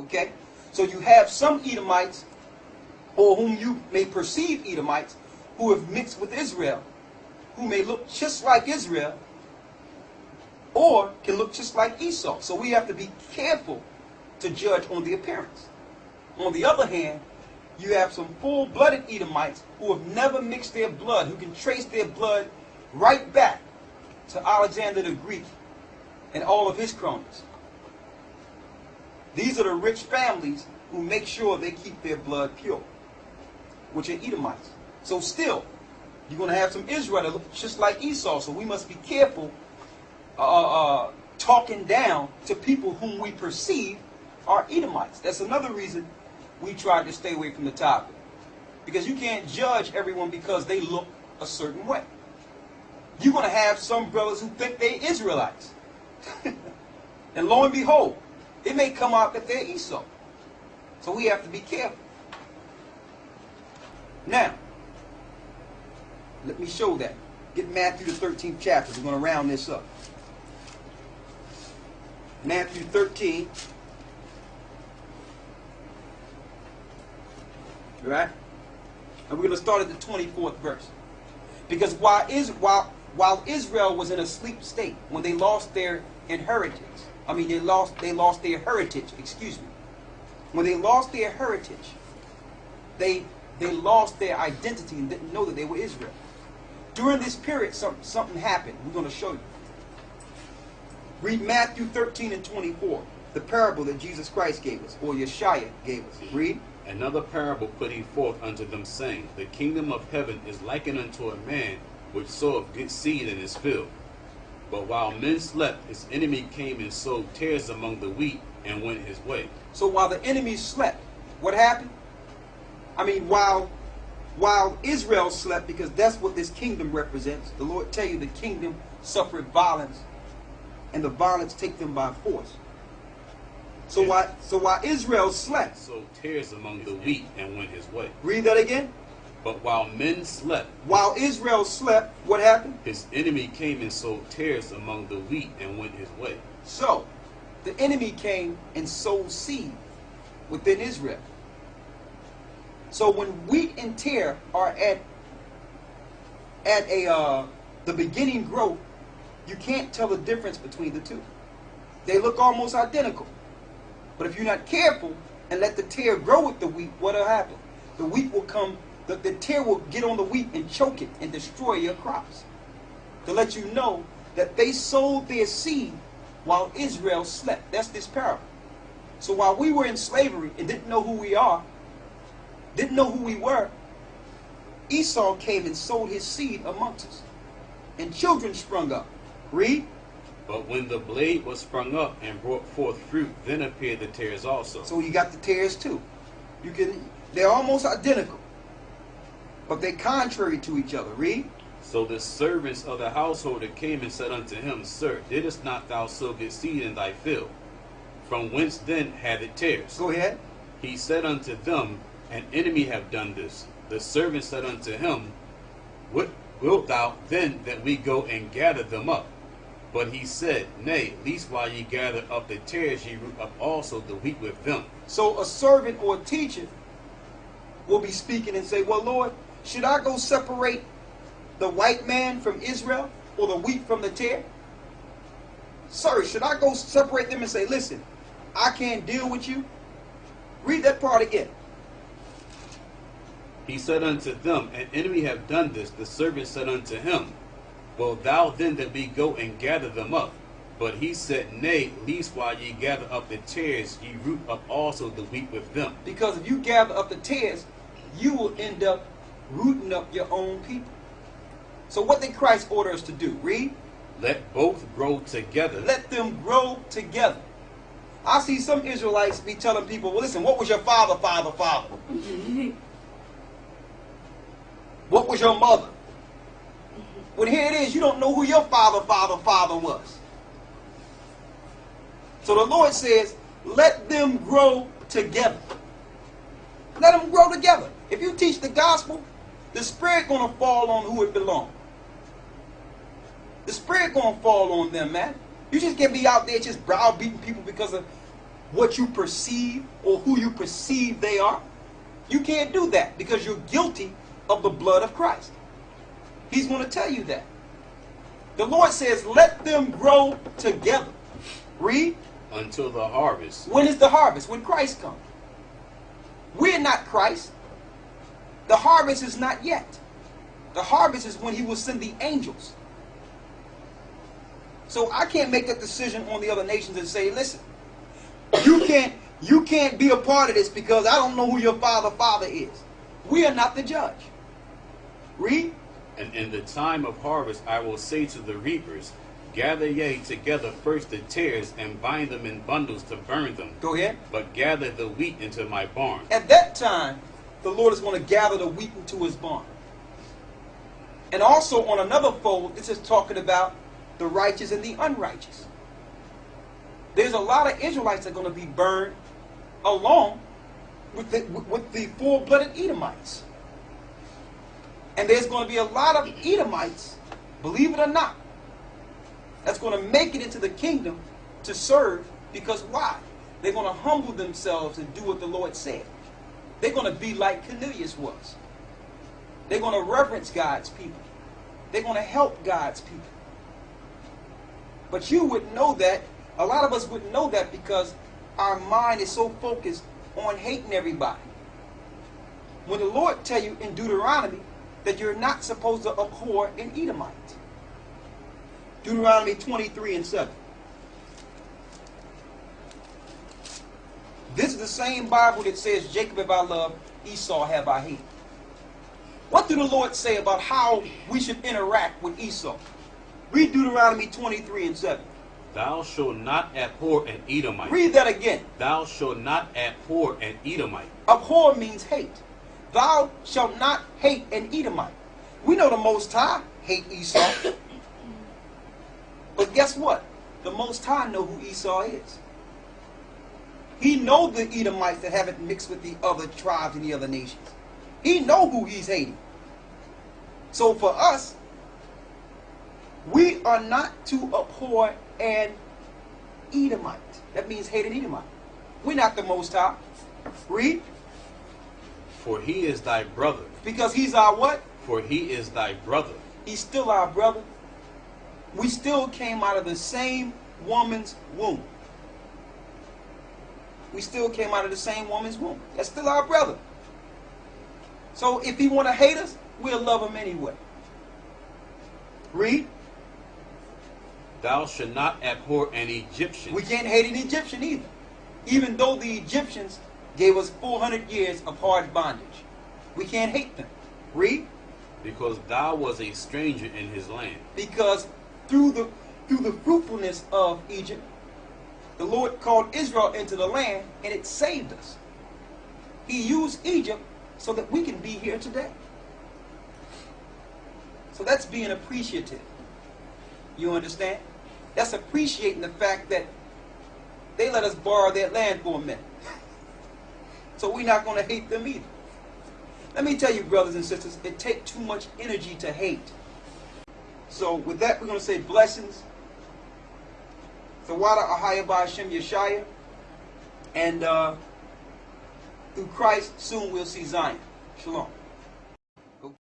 Okay? So you have some Edomites, or whom you may perceive Edomites, who have mixed with Israel, who may look just like Israel, or can look just like Esau. So we have to be careful to judge on the appearance. On the other hand, you have some full-blooded Edomites who have never mixed their blood, who can trace their blood right back to Alexander the Greek and all of his cronies. These are the rich families who make sure they keep their blood pure, which are Edomites. So still, you're going to have some Israel that look just like Esau. So we must be careful talking down to people whom we perceive are Edomites. That's another reason we try to stay away from the topic. Because you can't judge everyone because they look a certain way. You're going to have some brothers who think they're Israelites. And lo and behold, it may come out that they're Esau. So we have to be careful. Now, let me show that. Get Matthew the 13th chapter. We're going to round this up. Matthew 13. Right? And we're going to start at the 24th verse. Because while Israel was in a sleep state, when they lost their inheritance, they lost their heritage, excuse me. When they lost their heritage, they lost their identity and didn't know that they were Israel. During this period, something happened. We're going to show you. Read Matthew 13 and 24, the parable that Jesus Christ gave us, or Yeshua gave us. Read. Another parable put he forth unto them, saying, The kingdom of heaven is likened unto a man which soweth good seed in his field. But while men slept, his enemy came and sowed tares among the wheat and went his way. So while the enemy slept, what happened? While Israel slept, because that's what this kingdom represents, the Lord tell you the kingdom suffered violence, and the violence take them by force. So while Israel slept, sowed tares among the wheat and went his way. Read that again. But while men slept, while Israel slept, what happened? His enemy came and sowed tares among the wheat and went his way. So the enemy came and sowed seed within Israel. So when wheat and tare are at the beginning growth, you can't tell the difference between the two. They look almost identical. But if you're not careful and let the tare grow with the wheat, what will happen? The wheat will come, the tare will get on the wheat and choke it and destroy your crops. To let you know that they sowed their seed while Israel slept. That's this parable. So while we were in slavery and didn't know who we are, didn't know who we were, Esau came and sowed his seed amongst us. And children sprung up. Read. But when the blade was sprung up and brought forth fruit, then appeared the tares also. So you got the tares too. They're almost identical, but they're contrary to each other. Read. So the servants of the householder came and said unto him, Sir, didst not thou sow good seed in thy field? From whence then had it tares? Go ahead. He said unto them, An enemy have done this. The servant said unto him, What wilt thou then that we go and gather them up? But he said, Nay, least while ye gather up the tares, ye root up also the wheat with them. So a servant or a teacher will be speaking and say, Well, Lord, should I go separate the white man from Israel or the wheat from the tare? Sir, should I go separate them and say, Listen, I can't deal with you? Read that part again. He said unto them, An enemy have done this. The servant said unto him, Wilt thou then that we go and gather them up? But he said, Nay, least while ye gather up the tares, ye root up also the wheat with them. Because if you gather up the tares, you will end up rooting up your own people. So what did Christ order us to do? Read. Let both grow together. Let them grow together. I see some Israelites be telling people, well, listen, what was your father? What was your mother? Well, here it is, you don't know who your father was. So the Lord says, let them grow together. Let them grow together. If you teach the gospel, the Spirit going to fall on who it belongs. The Spirit going to fall on them, man. You just can't be out there just browbeating people because of what you perceive or who you perceive they are. You can't do that because you're guilty of the blood of Christ. He's going to tell you that. The Lord says, let them grow together. Read. Until the harvest. When is the harvest? When Christ comes. We're not Christ. The harvest is not yet. The harvest is when he will send the angels. So I can't make that decision on the other nations and say, listen, you can't be a part of this because I don't know who your father is. We are not the judge. Read. And in the time of harvest I will say to the reapers, gather ye together first the tares and bind them in bundles to burn them. Go ahead. But gather the wheat into my barn. At that time, the Lord is going to gather the wheat into his barn. And also on another fold, this is talking about the righteous and the unrighteous. There's a lot of Israelites that are going to be burned along with the full-blooded Edomites. And there's going to be a lot of Edomites, believe it or not, that's going to make it into the kingdom to serve. Because why? They're going to humble themselves and do what the Lord said. They're going to be like Cornelius was. They're going to reverence God's people. They're going to help God's people. But you wouldn't know that. A lot of us wouldn't know that because our mind is so focused on hating everybody. When the Lord tell you in Deuteronomy that you're not supposed to abhor an Edomite. Deuteronomy 23:7. This is the same Bible that says, Jacob have I loved, Esau have I hated. What do the Lord say about how we should interact with Esau? Read Deuteronomy 23:7. Thou shalt not abhor an Edomite. Read that again. Thou shalt not abhor an Edomite. Abhor means hate. Thou shalt not hate an Edomite. We know the Most High hate Esau. But guess what? The Most High know who Esau is. He knows the Edomites that haven't mixed with the other tribes and the other nations. He knows who he's hating. So for us, we are not to abhor an Edomite. That means hate an Edomite. We're not the Most High. Read. For he is thy brother. Because he's our what? For he is thy brother. He's still our brother. We still came out of the same woman's womb. We still came out of the same woman's womb. That's still our brother. So if he want to hate us, we'll love him anyway. Read. Thou shalt not abhor an Egyptian. We can't hate an Egyptian either. Even though the Egyptians gave us 400 years of hard bondage. We can't hate them. Read. Because thou was a stranger in his land. Because through the fruitfulness of Egypt, the Lord called Israel into the land and it saved us. He used Egypt so that we can be here today. So that's being appreciative. You understand? That's appreciating the fact that they let us borrow their land for a minute. So we're not going to hate them either. Let me tell you, brothers and sisters, it takes too much energy to hate. So with that, we're going to say blessings. Zawada Ahaya Ba'Hashem Yeshaya. And through Christ, soon we'll see Zion. Shalom.